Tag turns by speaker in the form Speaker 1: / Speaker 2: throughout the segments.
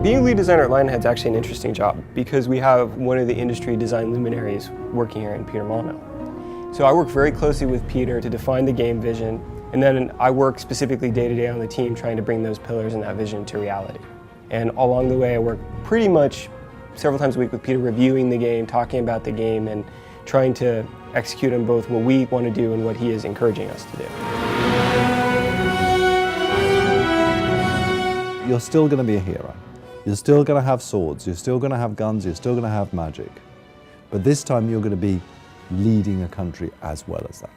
Speaker 1: Being lead designer at Lionhead's actually an interesting job because we have one of the industry design luminaries working here in Peter Molyneux. So I work very closely with Peter to define the game vision, and then I work specifically day to day on the team trying to bring those pillars and that vision to reality. And along the way I work pretty much several times a week with Peter reviewing the game, talking about the game, and trying to execute on both what we want to do and what he is encouraging us to do.
Speaker 2: You're still going to be a hero. You're still going to have swords, you're still going to have guns, you're still going to have magic. But this time you're going to be leading a country as well as that.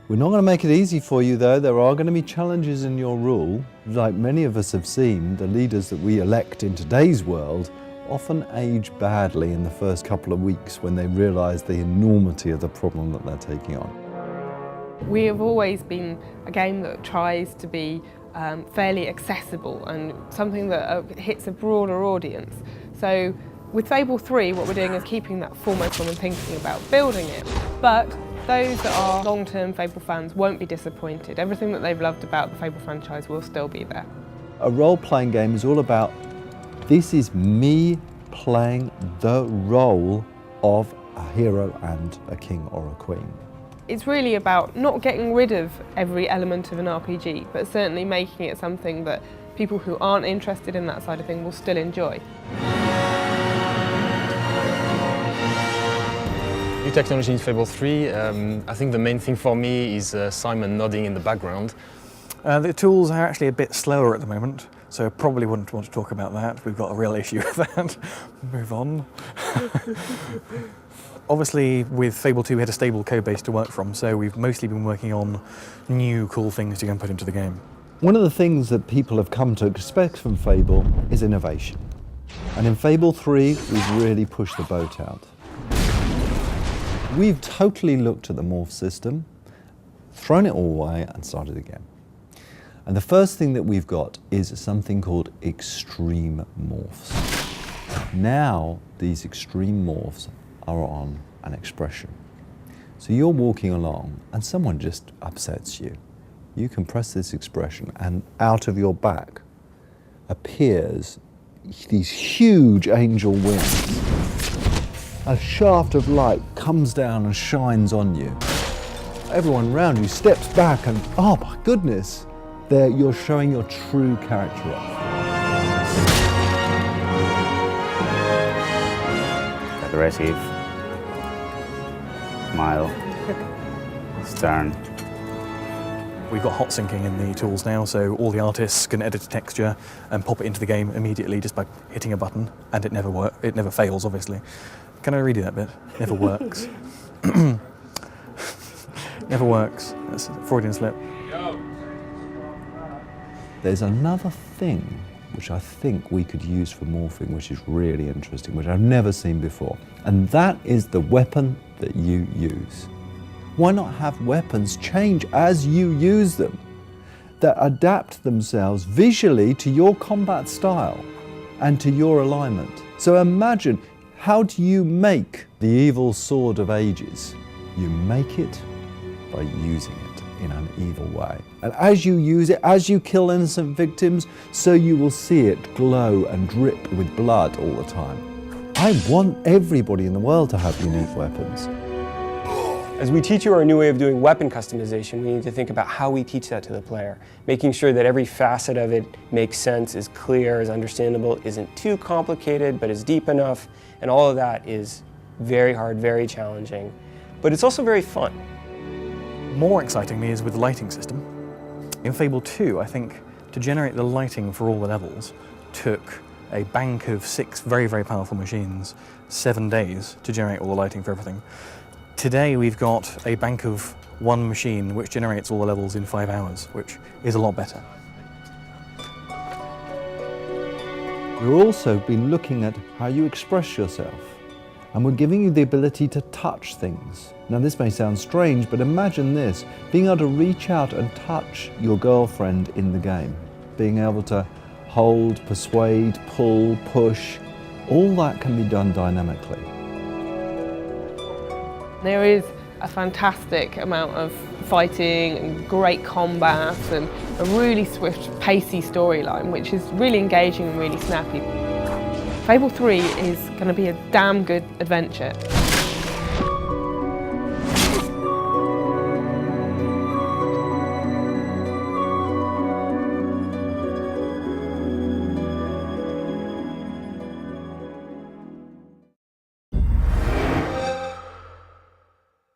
Speaker 2: We're not going to make it easy for you though. There are going to be challenges in your rule. Like many of us have seen, the leaders that we elect in today's world often age badly in the first couple of weeks when they realise the enormity of the problem that they're taking on.
Speaker 3: We have always been a game that tries to be fairly accessible and something that hits a broader audience. So with Fable 3, what we're doing is keeping that foremost when we're thinking about building it. But those that are long-term Fable fans won't be disappointed. Everything that they've loved about the Fable franchise will still be there.
Speaker 2: A role-playing game is all about, this is me playing the role of a hero and a king or a queen.
Speaker 3: It's really about not getting rid of every element of an RPG, but certainly making it something that people who aren't interested in that side of things will still enjoy.
Speaker 4: New technology in Fable 3, I think the main thing for me is Simon nodding in the background.
Speaker 5: The tools are actually a bit slower at the moment, so I probably wouldn't want to talk about that. We've got a real issue with that. Move on. Obviously, with Fable 2, we had a stable code base to work from, so we've mostly been working on new cool things to go and put into the game.
Speaker 2: One of the things that people have come to expect from Fable is innovation. And in Fable 3, we've really pushed the boat out. We've totally looked at the morph system, thrown it all away and started again. And the first thing that we've got is something called extreme morphs. Now, these extreme morphs are on an expression. So you're walking along and someone just upsets you. You can press this expression and out of your back appears these huge angel wings. A shaft of light comes down and shines on you. Everyone around you steps back and, oh my goodness, there you're showing your true character off.
Speaker 6: Aggressive, smile, stern.
Speaker 5: We've got hot syncing in the tools now, so all the artists can edit a texture and pop it into the game immediately just by hitting a button, and it never fails, obviously. Can I redo that bit? Never works. Never works. That's a Freudian slip.
Speaker 2: There's another thing which I think we could use for morphing, which is really interesting, which I've never seen before. And that is the weapon that you use. Why not have weapons change as you use them, that adapt themselves visually to your combat style and to your alignment? So imagine, how do you make the evil sword of ages? You make it by using it in an evil way. And as you use it, as you kill innocent victims, so you will see it glow and drip with blood all the time. I want everybody in the world to have unique weapons.
Speaker 1: As we teach you our new way of doing weapon customization, we need to think about how we teach that to the player, making sure that every facet of it makes sense, is clear, is understandable, isn't too complicated, but is deep enough, and all of that is very hard, very challenging, but it's also very fun.
Speaker 5: More excitingly is with the lighting system. In Fable 2, I think, to generate the lighting for all the levels took a bank of 6 very, very powerful machines, 7 days to generate all the lighting for everything. Today we've got a bank of 1 machine which generates all the levels in 5 hours, which is a lot better.
Speaker 2: We've also been looking at how you express yourself, and we're giving you the ability to touch things. Now this may sound strange, but imagine this, being able to reach out and touch your girlfriend in the game, being able to hold, persuade, pull, push, all that can be done dynamically.
Speaker 3: There is a fantastic amount of fighting and great combat and a really swift, pacey storyline, which is really engaging and really snappy. Fable 3 is going to be a damn good adventure.